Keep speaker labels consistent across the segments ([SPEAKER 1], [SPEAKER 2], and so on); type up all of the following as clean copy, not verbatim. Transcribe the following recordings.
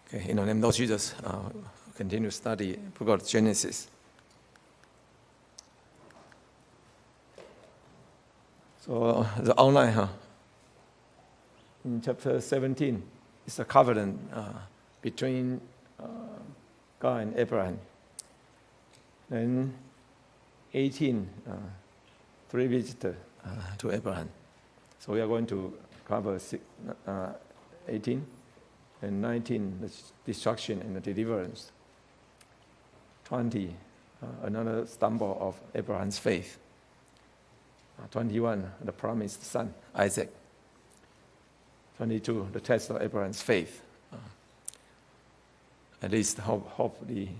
[SPEAKER 1] Okay, in the name of Jesus, continue to study book of Genesis. So the outline, in chapter 17, is a covenant between God and Abraham. Then 18, three visitors to Abraham. So we are going to cover 18 and 19, the destruction and the deliverance. 20, another stumble of Abraham's faith. 21, the promised son, Isaac. 22, the test of Abraham's faith. At least hopefully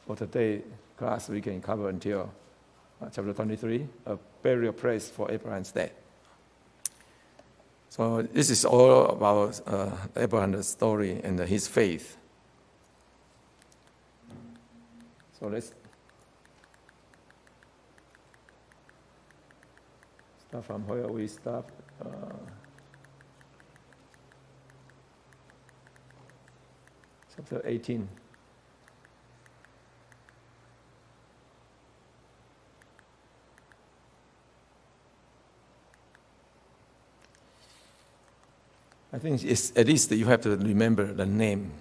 [SPEAKER 1] for today class we can cover until chapter 23, a burial place for Abraham's dead. So this is all about Abraham's story and his faith. So let's start from where we start. Chapter 18. I think it's, at least you have to remember the name.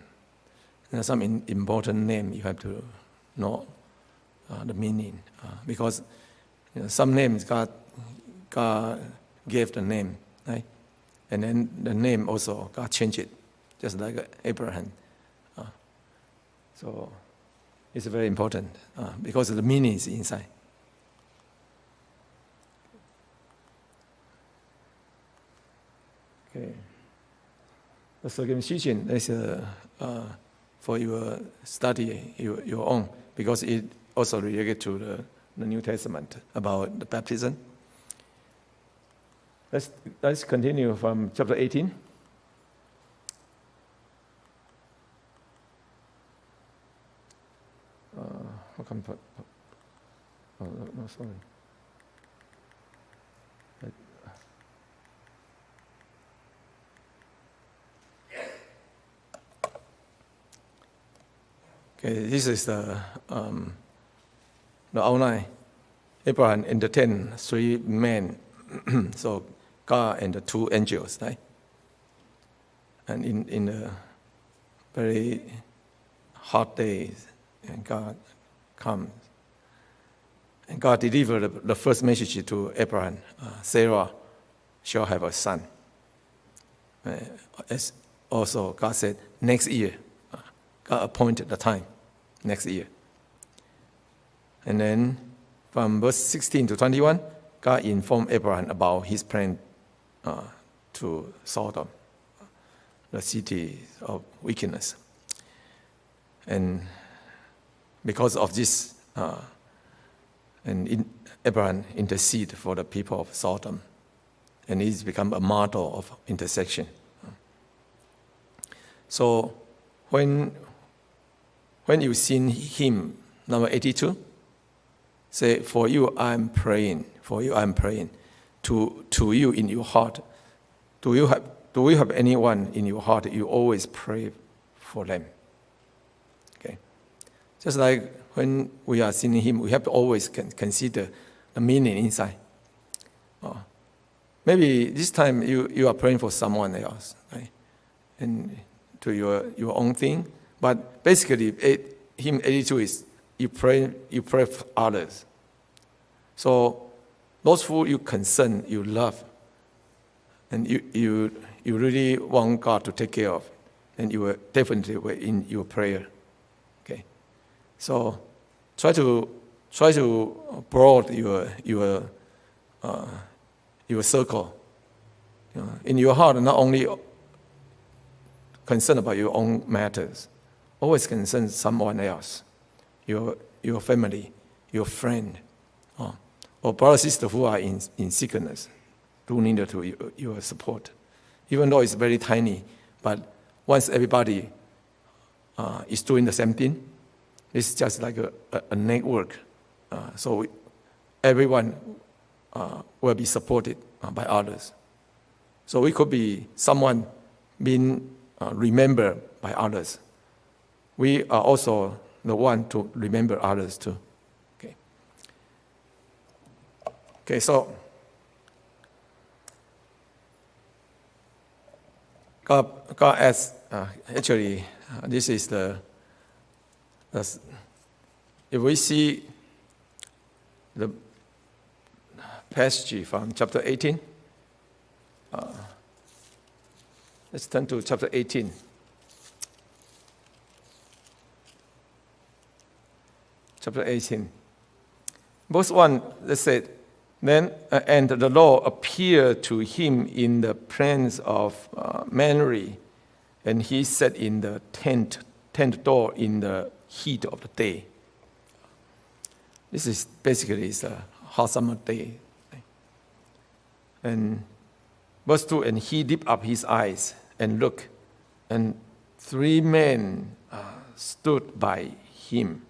[SPEAKER 1] There are some important name you have to know the meaning, because some names God gave the name, right? And then the name also God changed it, just like Abraham. So it's very important because the meaning is inside. Okay. The circumcision is for your study, your own, because it also related to the New Testament about the baptism. Let's continue from chapter 18. How come? Oh, no, sorry. Okay, this is the outline. Abraham entertained three men, so God and the two angels, right? And in a very hot days, and God comes. And God delivered the first message to Abraham. Sarah shall have a son. As also God said, next year. God appointed the time, next year. And then from verse 16 to 21, God informed Abraham about his plan to Sodom, the city of wickedness. And because of this, Abraham interceded for the people of Sodom, and he's become a model of intercession. So when you sing hymn number 82, say, for you I'm praying, for you I'm praying, to you in your heart. Do you have anyone in your heart you always pray for them? Okay. Just like when we are singing hymn, we have to always consider the meaning inside. Maybe this time you are praying for someone else, right? And to your own thing. But basically, hymn 82 is you pray for others. So those who you concern, you love, and you really want God to take care of, and you will definitely in your prayer. Okay, so try to broaden your circle. In your heart, not only concerned about your own matters. Always concern someone else, your family, your friend, or brother, sister who are in sickness, do need your support. Even though it's very tiny, but once everybody is doing the same thing, it's just like a network. So everyone will be supported by others. So we could be someone being remembered by others, we are also the one to remember others too. Okay, so God asks, actually, this is if we see the passage from chapter 18, let's turn to chapter 18. Chapter 18. Verse 1, let's say, then, and the Lord appeared to him in the plains of Manre, and he sat in the tent door in the heat of the day. This is basically a hot summer day. And verse 2, and he lifted up his eyes and looked, and 3 men stood by him.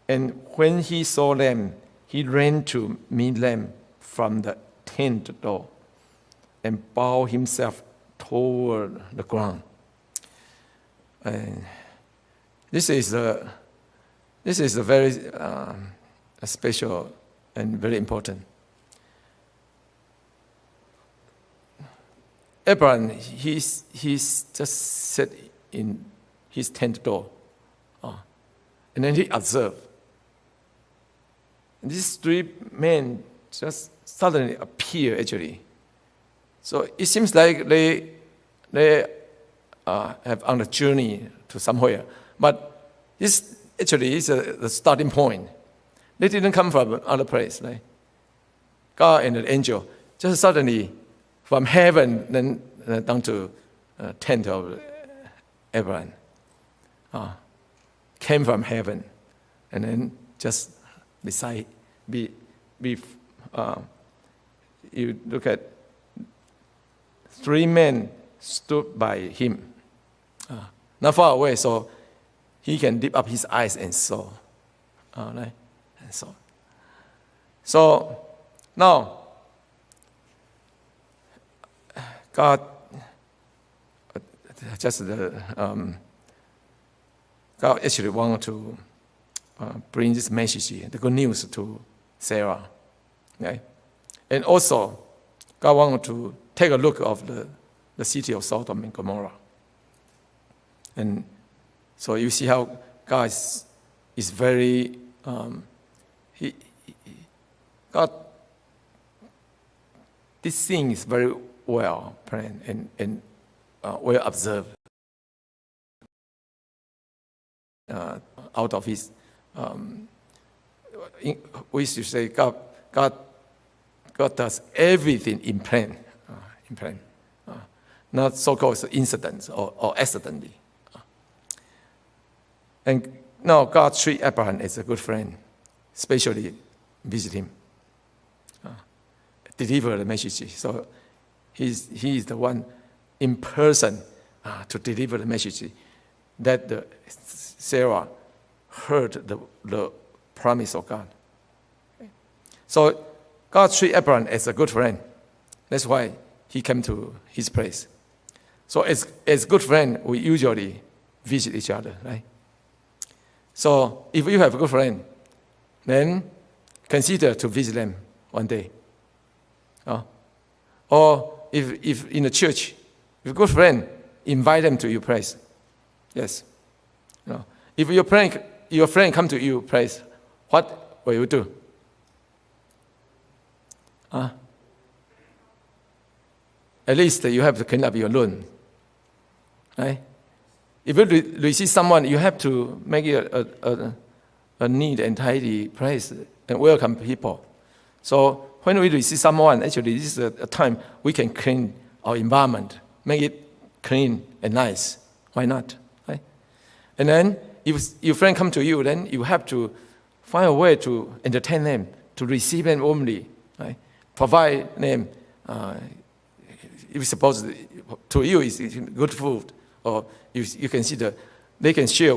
[SPEAKER 1] And when he saw them, he ran to meet them from the tent door and bowed himself toward the ground. And this is a very special and very important. Abraham, he's just sat in his tent door, and then he observed. And these 3 men just suddenly appear, actually. So it seems like they have on a journey to somewhere. But this actually is the starting point. They didn't come from another place. Right? God and the angel just suddenly from heaven then down to tent of Irvine. Came from heaven and then just beside, you look at 3 men stood by him, not far away, so he can lift up his eyes and saw. Right? And saw. So now, God actually wanted to bring this message, the good news, to Sarah. Okay? And also, God wanted to take a look of the city of Sodom and Gomorrah. And so you see how God is very, God, this thing is very well planned and well observed. Out of his, we should say God does everything in plan, not so-called incidents or accidentally. And now God treats Abraham as a good friend, especially visit him, deliver the message. So he is the one in person to deliver the message that Sarah heard the promise of God. So God treated Abraham as a good friend. That's why he came to his place. So as good friend, we usually visit each other, right? So if you have a good friend, then consider to visit them one day. Or if in the church, if a good friend, invite them to your place. Yes. If your friend come to your place, what will you do? At least you have to clean up your room. Right? If you receive someone, you have to make it a neat and tidy place and welcome people. So when we receive someone, actually this is a time we can clean our environment, make it clean and nice. Why not? Right? And then if your friend come to you, then you have to find a way to entertain them, to receive them warmly, right? Provide them. If supposed to you is good food, or you consider they can share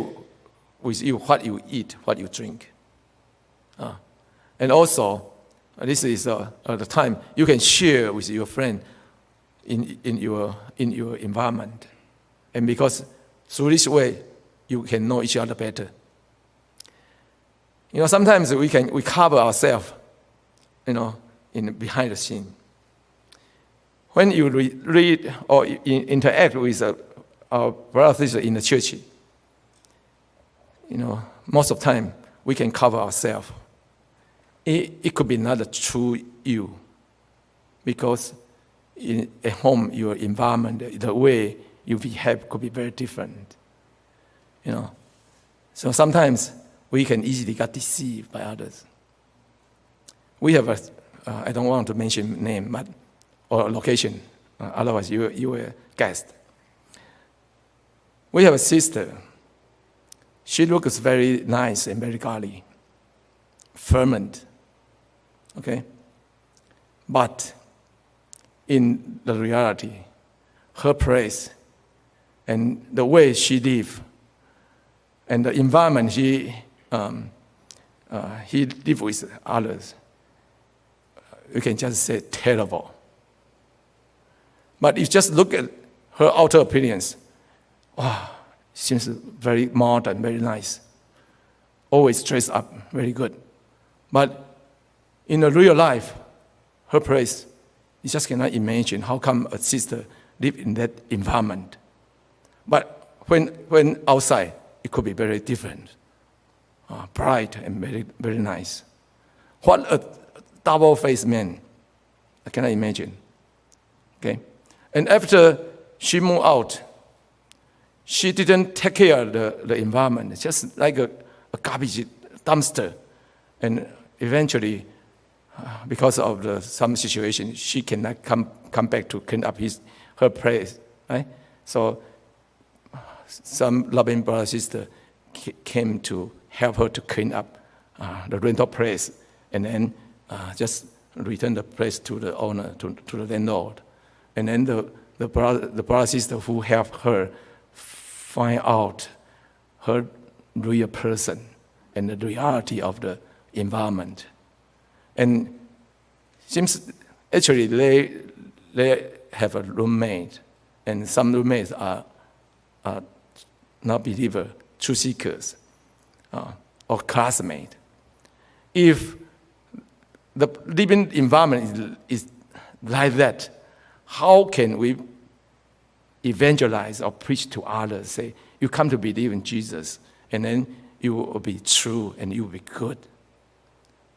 [SPEAKER 1] with you what you eat, what you drink. And also, this is the time you can share with your friend in your environment. And because through this way, you can know each other better. Sometimes we cover ourselves, behind the scene. When you read or interact with our brothers in the church, most of the time we can cover ourselves. It could be not a true you, because at home, your environment, the way you behave could be very different. So sometimes we can easily get deceived by others. We have I don't want to mention name, or location, otherwise you were guessed. We have a sister. She looks very nice and very godly, fervent, okay? But in the reality, her praise and the way she lives and the environment he lives with others, you can just say terrible. But if you just look at her outer appearance, wow, seems very modern, very nice. Always dressed up, very good. But in the real life, her praise, you just cannot imagine how come a sister live in that environment. But when outside, it could be very different, bright and very, very nice. What a double-faced man! I cannot imagine. Okay, and after she moved out, she didn't take care of the environment, just like a garbage dumpster. And eventually, because of some situation, she cannot come back to clean up her place, right? So some loving brother sister came to help her to clean up the rental place, and then just return the place to the owner, to the landlord. And then the brother sister who helped her find out her real person and the reality of the environment. And seems actually they have a roommate, and some roommates are not believers, truth seekers, or classmates. If the living environment is like that, how can we evangelize or preach to others? Say, you come to believe in Jesus, and then you will be true and you will be good.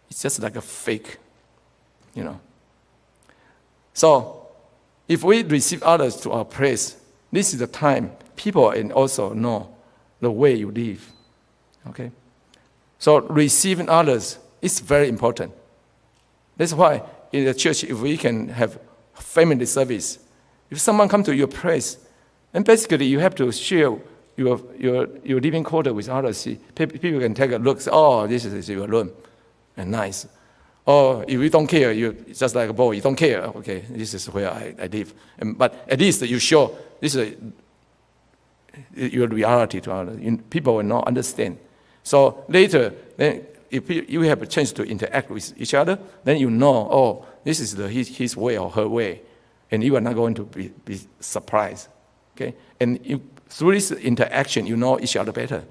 [SPEAKER 1] It's just like a fake, So, if we receive others to our praise, this is the time people and also know the way you live. Okay? So, receiving others is very important. That's why in the church, if we can have family service, if someone comes to your praise, then basically you have to share your living quarter with others. See, people can take a look, say, oh, this is your room, and nice. Or if you don't care, you just like a boy, you don't care. Okay, this is where I live. But at least you show this is your reality to others. People will not understand. So later, then if you have a chance to interact with each other, then you know, oh, this is his way or her way, and you are not going to be surprised. Okay, and through this interaction, you know each other better.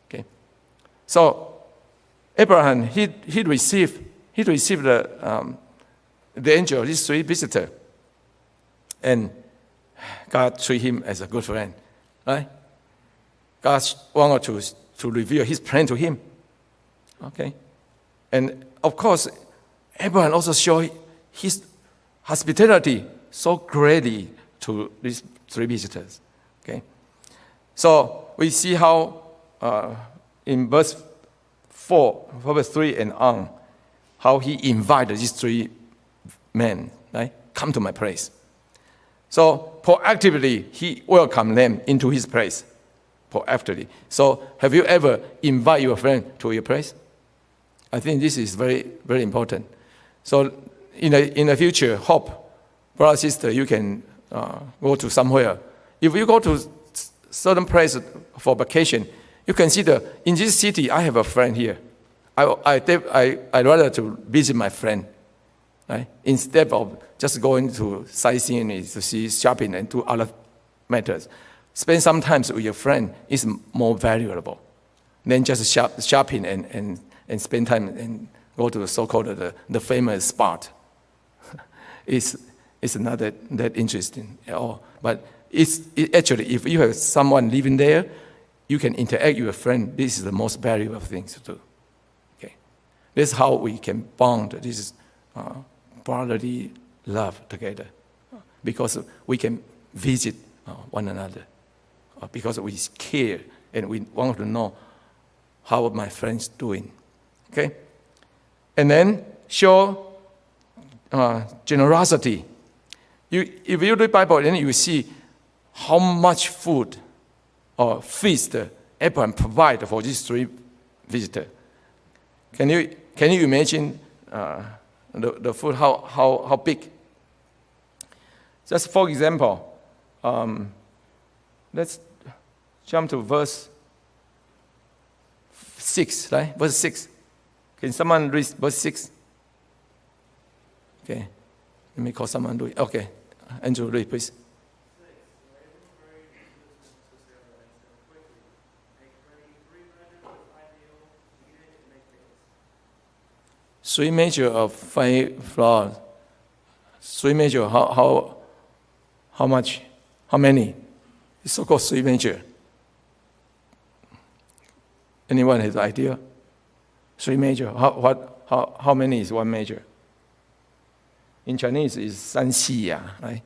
[SPEAKER 1] Okay, so Abraham he received the angel, these three visitors, and God treated him as a good friend, right? God wanted to reveal His plan to him. Okay, and of course, Abraham also showed his hospitality so greatly to these three visitors. Okay, so we see how in verse 3 and on, how he invited these three men, right? Come to my place. So proactively, he welcomed them into his place. Proactively. So have you ever invited your friend to your place? I think this is very, very important. So in the future, hope, brother, sister, you can go to somewhere. If you go to certain place for vacation, you consider, in this city, I have a friend here. I'd rather to visit my friend, right? Instead of just going to sightseeing, to see shopping and do other matters. spend some time with your friend is more valuable than just shopping and spend time and go to the so-called the famous spot. It's not that interesting at all. But actually, if you have someone living there, you can interact with your friend. This is the most valuable thing to do. Okay, this is how we can bond. This is brotherly love together, because we can visit one another, because we care and we want to know how my friend's doing. Okay, and then show generosity. If you read the Bible, then you see how much food or feast Abraham provided for these 3 visitors. Can you imagine the food, how big? Just for example, let's jump to verse 6, right? Verse 6. Can someone read verse 6? Okay. Let me call someone to read. Okay. Andrew, read, please. Three measure of fine flour. 3 measure. How much? How many? It's so-called 3 measure. Anyone has an idea? 3 measure. How many is 1 measure? In Chinese, it's 三细呀, right?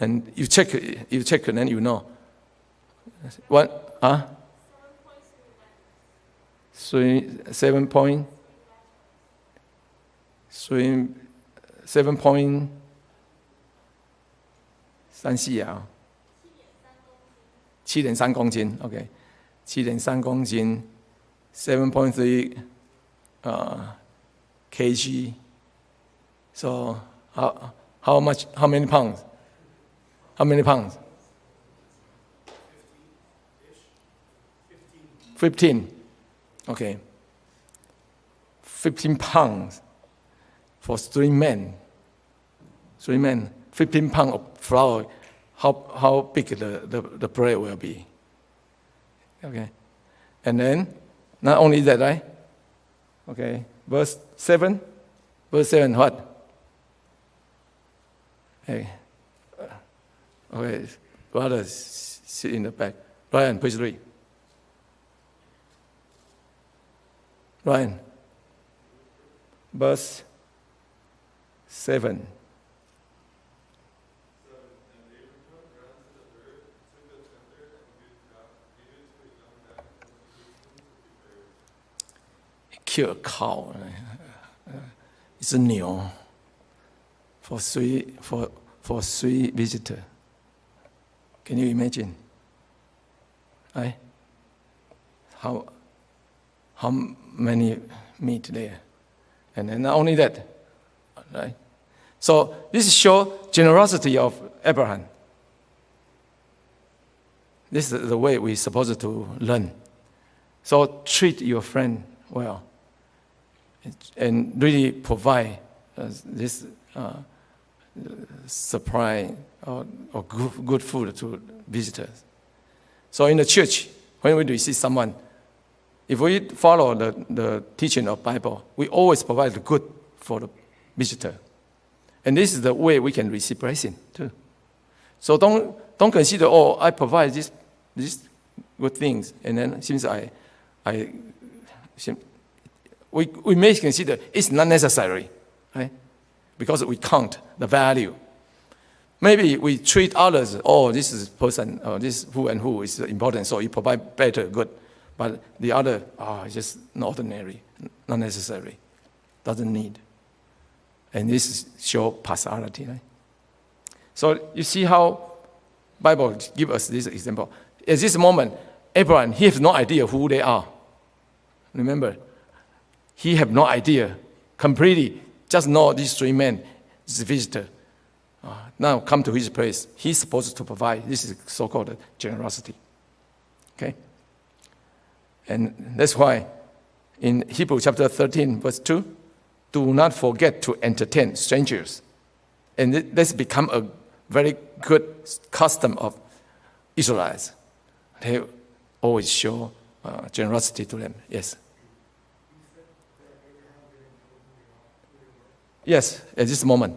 [SPEAKER 1] And you check, and then you know. What? 7 point. 三细呀. 7.3公斤. Okay. 7.3公斤. 7.3 kg. So how much? How many pounds? How many pounds? 15. Okay. 15 pounds for 3 men. 3 men. 15 pounds of flour. How big the bread will be? Okay. And then not only that, right? Okay. Verse 7. Verse 7. What? Hey. Okay. Brothers sit in the back. Ryan, please read. Ryan. Verse 7. Kill a cow. It's a new for 3 visitors. Can you imagine? Right? How many meat there? And then not only that, right? So this shows generosity of Abraham. This is the way we're supposed to learn. So treat your friend well, and really provide this supply or good food to visitors. So in the church, when we receive someone, if we follow the teaching of Bible, we always provide the good for the visitor. And this is the way we can receive blessing too. So don't consider, I provide these good things, and then since we may consider it's not necessary, right? Because we count the value. Maybe we treat others, this is person, this who and who is important, so you provide better, good. But the other, just ordinary, not necessary, doesn't need. And this shows partiality, right? So you see how Bible gives us this example. At this moment, Abraham, he has no idea who they are. Remember, he have no idea, completely, just know these 3 men, this visitor. Now come to his place. He's supposed to provide. This is so-called generosity. Okay? And that's why in Hebrew chapter 13, verse 2, do not forget to entertain strangers. And let's become a very good custom of Israelites. They always show generosity to them. Yes. Yes, at this moment.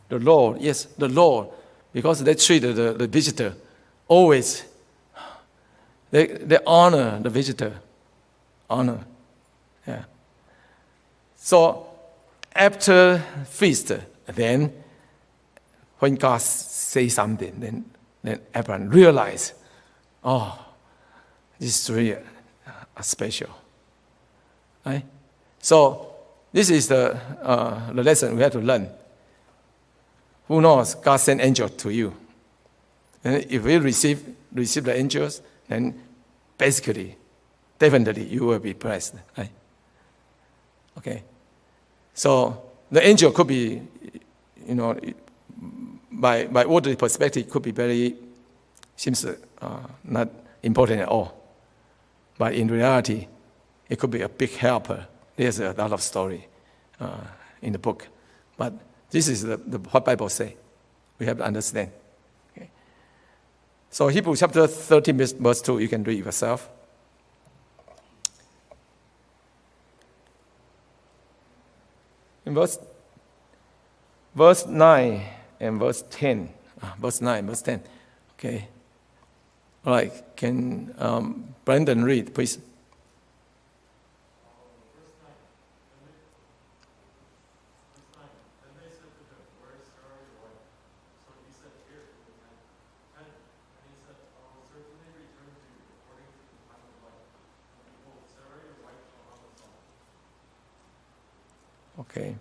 [SPEAKER 1] The Lord, yes, the Lord, because they treat the visitor always. They honor the visitor, honor. Yeah. So after feast, then when God say something, then Abraham realized, oh, this is really special, right? So this is the lesson we have to learn. Who knows? God sent angels to you, and if we receive the angels, then basically, definitely you will be blessed, right? Okay. So the angel could be, by worldly perspective, could be seems not important at all. But in reality, it could be a big helper. There's a lot of story in the book. But this is what Bible say. We have to understand. Okay. So Hebrews chapter 13, verse 2, you can read yourself. In verse 9 and verse 10. Verse 9, verse 10. Okay. All right. Can Brandon read, please? Okay.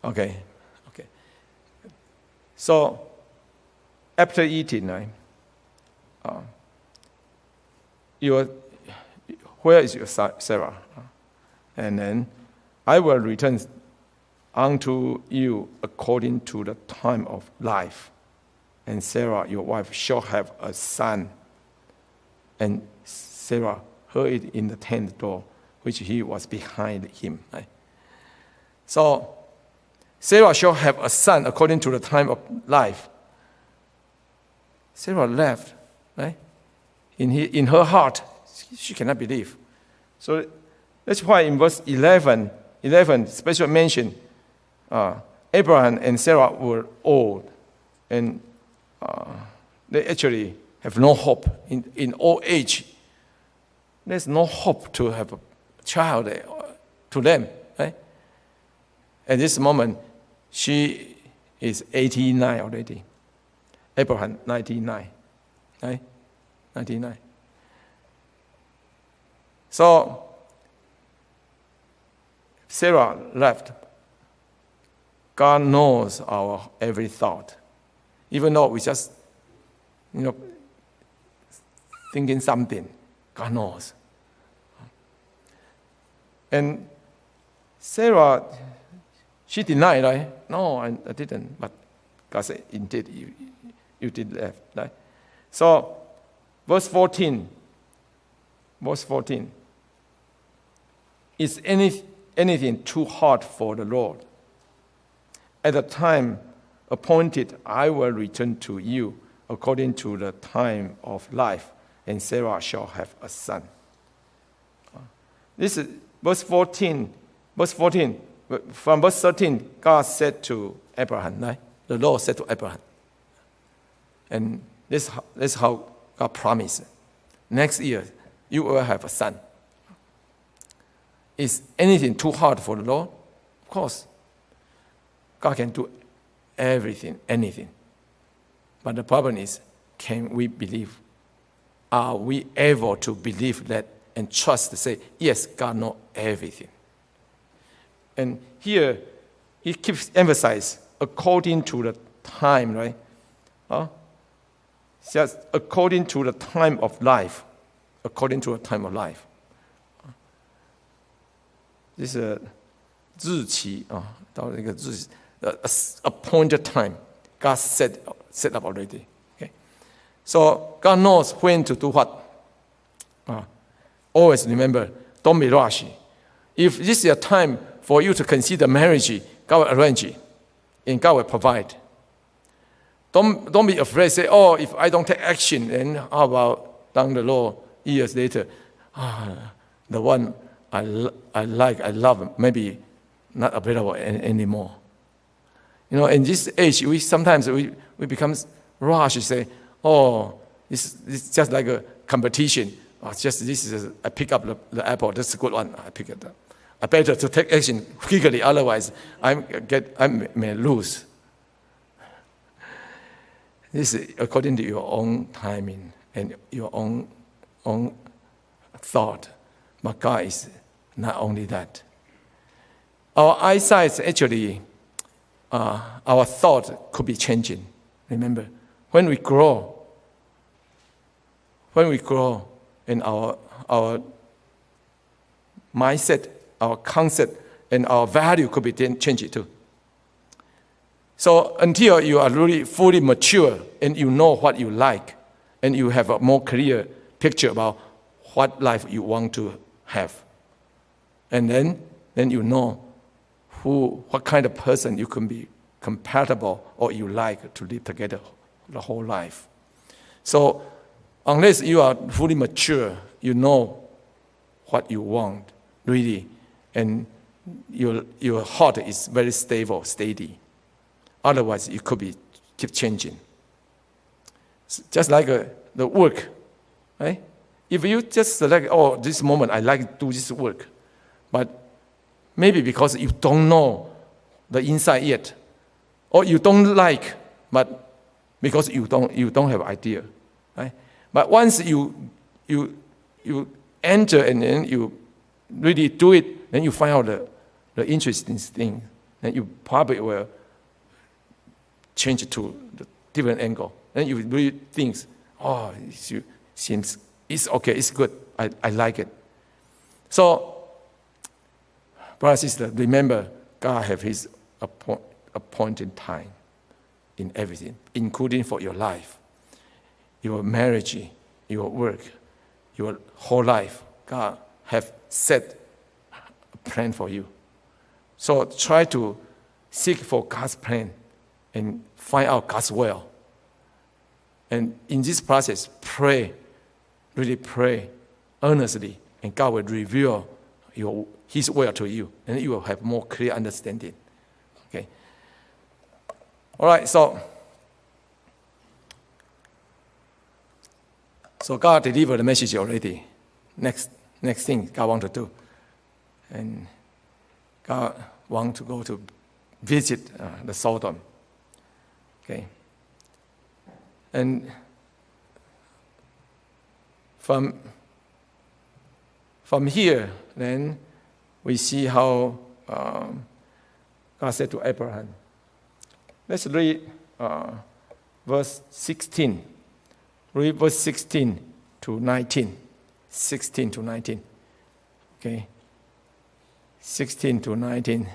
[SPEAKER 1] Okay. Okay. So after eating, right? Where is your Sarah? And then I will return unto you according to the time of life. And Sarah, your wife, shall have a son. And Sarah heard it in the tent door, which he was behind him. Right? So Sarah shall have a son according to the time of life. Sarah left, right? In her heart, she cannot believe. So that's why in verse 11, special mention, Abraham and Sarah were old, and they actually have no hope. In old age, there's no hope to have a child to them, right? At this moment, she is 89 already. Abraham, 99, right? 99. So, Sarah left. God knows our every thought. Even though we just, thinking something, God knows. And Sarah, she denied, right? No, I didn't. But God said, indeed, you did left, right? So, verse 14. Is anything too hard for the Lord? At the time appointed, I will return to you according to the time of life, and Sarah shall have a son. This is verse 14. From verse 13, God said to Abraham, right? The Lord said to Abraham. And this is how God promised. Next year, you will have a son. Is anything too hard for the Lord? Of course. God can do everything, anything. But the problem is, can we believe? Are we able to believe that and trust to say, yes, God knows everything? And here, he keeps emphasizing, according to the time, right? Just according to the time of life. According to the time of life. This is 日期到那个日appointed time, God set up already. Okay, So God knows when to do what. Always remember, don't be rushy. If this is a time for you to consider marriage, God will arrange it, and God will provide. Don't be afraid. Say, oh, if I don't take action, then how about down the road, years later, the one I like, I love, maybe not available anymore. You know, in this age, sometimes we become rush. Say, oh, it's just like a competition. I pick up the apple. That's a good one. I pick it up. I better to take action quickly, otherwise I may lose. This is according to your own timing and your own thought. But God is not only that. Our eyesight actually, our thought could be changing. Remember, when we grow, and our mindset, our concept, and our value could be changed too. So until you are really fully mature and you know what you like, and you have a more clear picture about what life you want to have, and then you know what kind of person you can be compatible or you like to live together the whole life. So unless you are fully mature, you know what you want, really, and your heart is very stable, steady. Otherwise, it could be keep changing. Just like the work, right? If you just select, oh, this moment I like to do this work, but maybe because you don't know the inside yet, or you don't like, but because you don't have idea, right? But once you enter and then you really do it, then you find out the interesting thing, then you probably will change it to the different angle. Then you really think, oh, it seems it's okay, it's good, I like it. So, brothers and sisters, remember, God has His appointed time in everything, including for your life, your marriage, your work, your whole life. God have set a plan for you. So try to seek for God's plan and find out God's will. And in this process, pray, really pray earnestly, and God will reveal His will to you, and you will have more clear understanding. Okay. All right. So God delivered the message already. Next thing God wants to do, and God wants to go to visit the Sodom. Okay. And from here, then we see how God said to Abraham. Let's read verse 16. Read verse 16 to 19. 16 to 19. Okay. 16 to 19.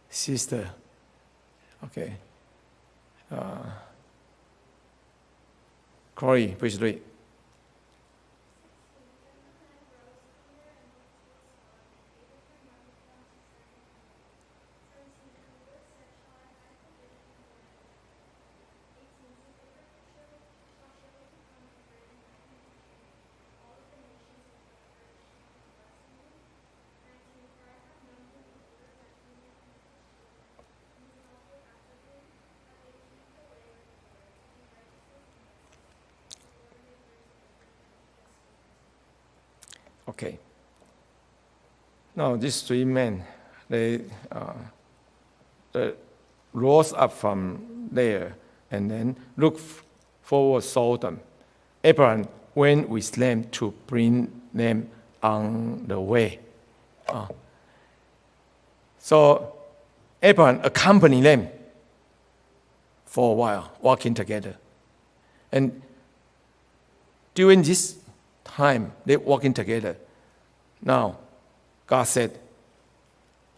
[SPEAKER 1] Sister. Okay. Corey, please read. Okay. Now these three men, they rose up from there and then looked forward Sodom. Abraham went with them to bring them on the way. So Abraham accompanied them for a while, walking together. And during this time, they walking together. Now, God said,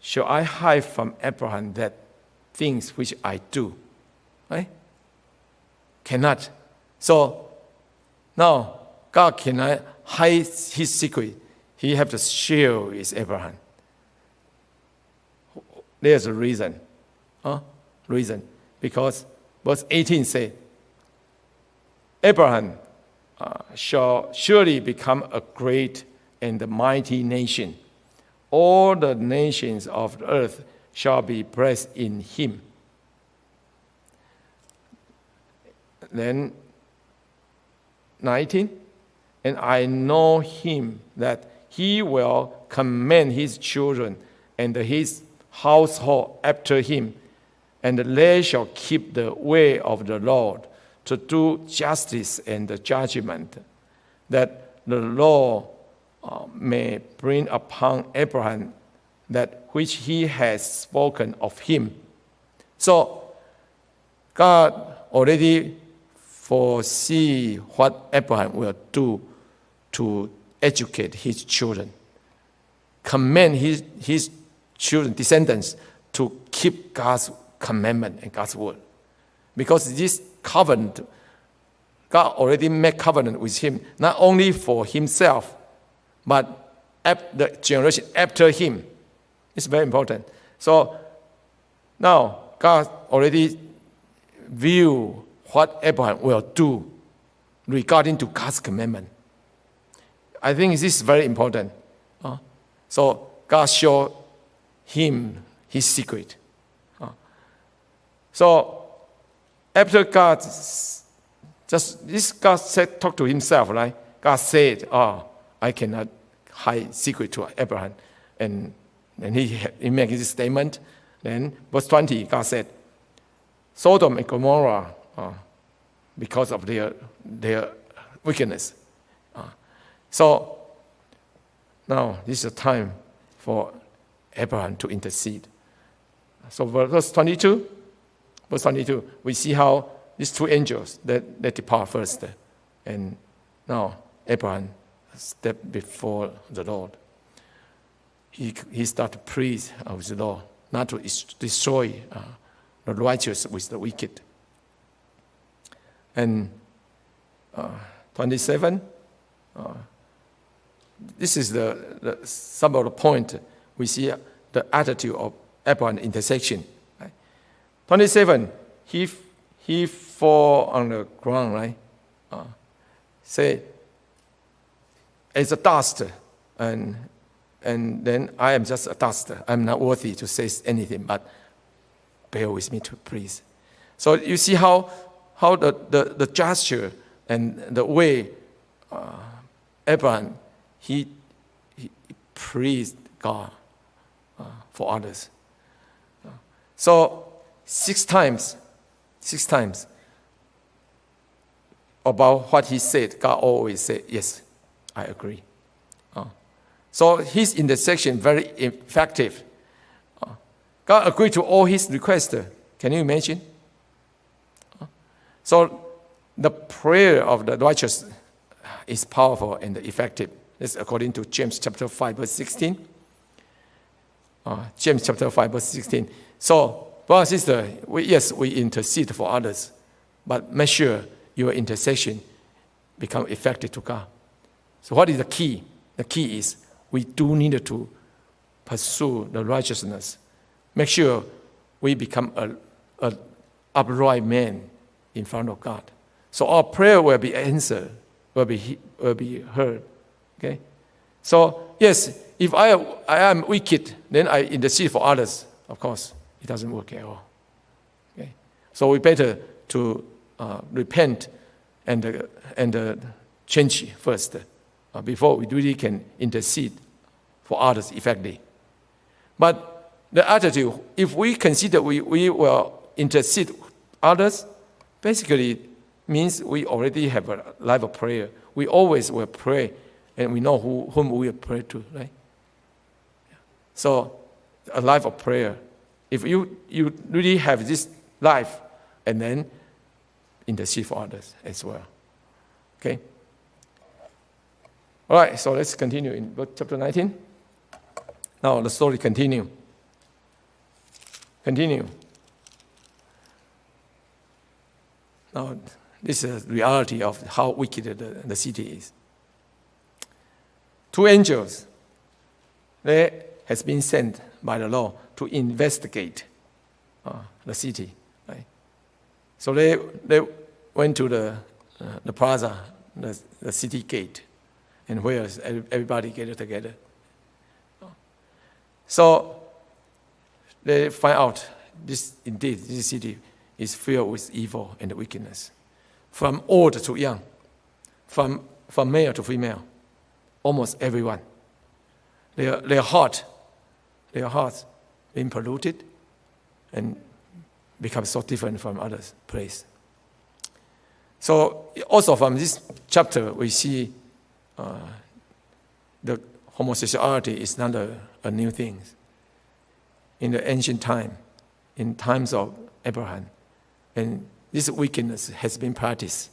[SPEAKER 1] shall I hide from Abraham that things which I do? Right? Cannot. So Now, God cannot hide his secret. He have to share with Abraham. There's a reason. Reason. Because verse 18 says, Abraham shall surely become a great and mighty nation. All the nations of the earth shall be blessed in him. Then 19, and I know him that he will command his children and his household after him, and they shall keep the way of the Lord to do justice and judgment, that the Lord may bring upon Abraham that which he has spoken of him. So God already foresee what Abraham will do to educate his children, command his children, descendants, to keep God's commandment and God's word. Because this covenant, God already made covenant with him, not only for himself, but the generation after him. It's very important. So now God already view what Abraham will do regarding to God's commandment. I think this is very important. So God showed him his secret. So after God God said, talk to himself, right? God said, I cannot hide secret to Abraham. And he made this statement. Then verse 20, God said, Sodom and Gomorrah, because of their wickedness. So now this is a time for Abraham to intercede. So verse 22, we see how these two angels that depart first, and now Abraham stepped before the Lord. He started to praise of the Lord, not to destroy the righteous with the wicked. And 27, this is some of the point we see the attitude of Abraham intersection. Right? 27, he fall on the ground, right? Say, it's a dust, and then I am just a dust. I'm not worthy to say anything, but bear with me to please. So you see how the gesture and the way Abraham he praised God for others. So six times about what he said, God always said, yes, I agree. So his intercession very effective. God agreed to all his requests. Can you imagine? So the prayer of the righteous is powerful and effective. That's according to James chapter 5, verse 16. James chapter 5, verse 16. So, brother and sister, we intercede for others, but make sure your intercession become effective to God. So what is the key? The key is we do need to pursue the righteousness. Make sure we become an upright man in front of God. So our prayer will be answered, will be heard. Okay? So yes, if I am wicked, then I intercede for others. Of course, it doesn't work at all. Okay? So we better to repent and change first before we really can intercede for others effectively. But the attitude, if we consider we will intercede others, basically means we already have a life of prayer. We always will pray, and we know whom we will pray to, right? So a life of prayer. If you really have this life, and then intercede for others as well. Okay? All right, so let's continue in chapter 19. Now the story continue. Now This is the reality of how wicked the city is. 2 angels, they has been sent by the Lord to investigate the city. Right? So they went to the plaza, the city gate, and where everybody gathered together. So they find out this city is filled with evil and wickedness, from old to young, from male to female, almost everyone. Their hearts being polluted and become so different from others' place. So also from this chapter, we see the homosexuality is not a new thing. In the ancient time, in times of Abraham, and this wickedness has been practiced,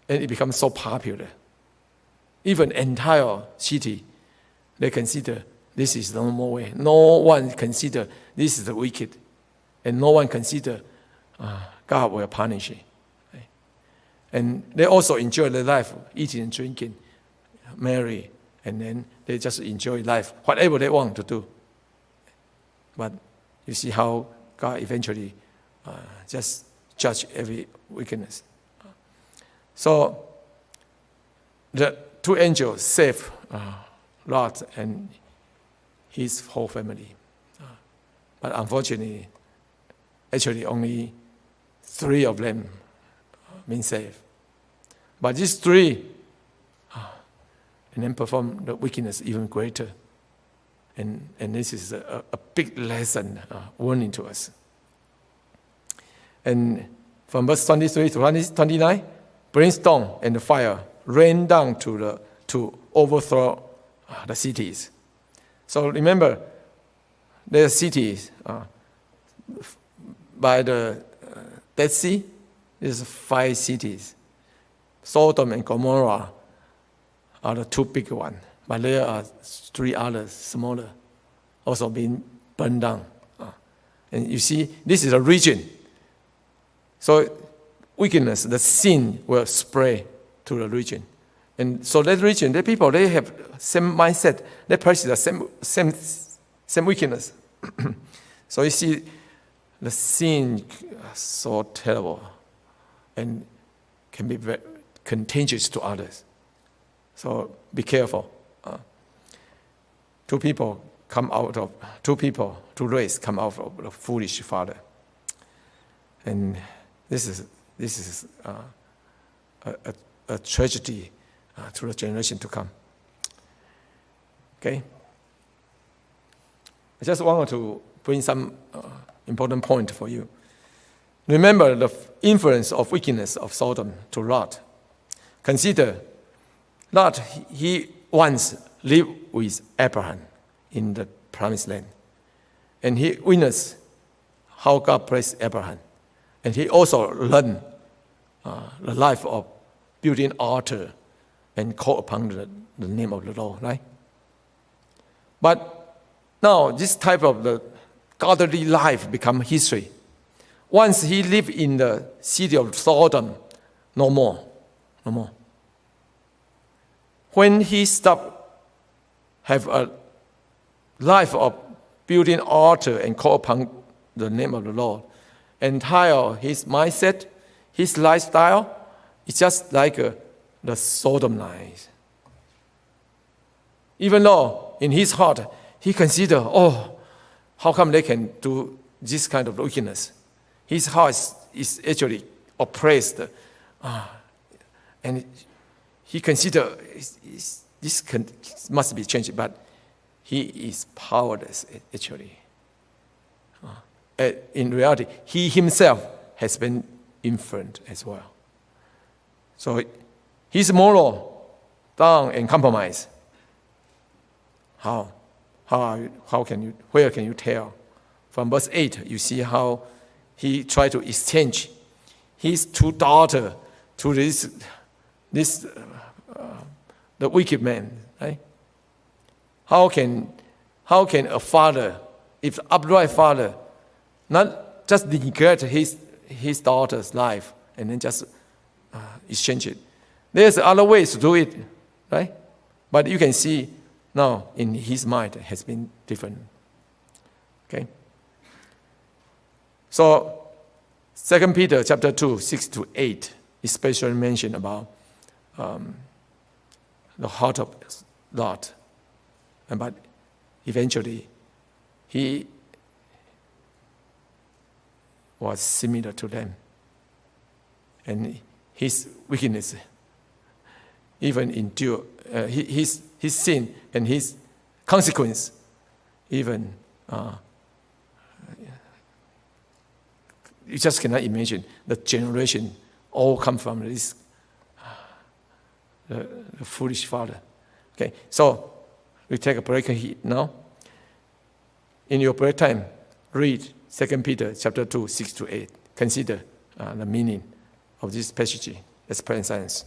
[SPEAKER 1] and it becomes so popular. Even entire city, they consider this is no more way. No one consider this is the wicked, and no one consider God will punish it. Right? And they also enjoy their life, eating and drinking, marry, and then they just enjoy life, whatever they want to do. But you see how God eventually just judge every wickedness. So the 2 angels saved Lot and his whole family. But unfortunately, actually only 3 of them been saved. But these 3 and then perform the wickedness even greater. And this is a big lesson warning to us. And from verse 23 to 29, brimstone and fire rain down to overthrow the cities. So remember, there are cities by the Dead Sea. There's 5 cities. Sodom and Gomorrah are the 2 big ones, but there are 3 others, smaller, also being burned down. And you see, this is a region. So wickedness, the sin will spread to the region. And so that region, the people, they have same mindset. They practice the same wickedness. So you see, the sin is so terrible and can be very contagious to others. So be careful. 2 race come out of the foolish father. And this is a tragedy to the generation to come. Okay? I just wanted to bring some important point for you. Remember the influence of wickedness of Sodom to Lot. Consider Lot, he once lived with Abraham in the promised land. And he witnessed how God blessed Abraham. And he also learned the life of building altar and call upon the name of the Lord, right? But now this type of the godly life become history. Once he lived in the city of Sodom, no more. When he stopped have a life of building altar and call upon the name of the Lord, entire his mindset, his lifestyle, it's just like the Sodom life. Even though in his heart he considered, how come they can do this kind of wickedness? His heart is actually oppressed, and he considered this must be changed, but he is powerless actually. In reality, he himself has been influenced as well. So his moral down and compromised. Where can you tell? From verse 8, you see how he tried to exchange his 2 daughters to the wicked man, right? How can a father, if upright father, not just neglect his daughter's life and then just exchange it. There's other ways to do it, right? But you can see now in his mind it has been different. Okay? So 2 Peter chapter 2, 6-8, especially mention about the heart of Lot. But eventually, he was similar to them. And his wickedness even endure, his sin and his consequence even, you just cannot imagine the generation all come from this the foolish father. Okay, so we take a break now. In your break time, read 2 Peter chapter 2, 6-8. Consider the meaning of this passage. Let's pray in silence.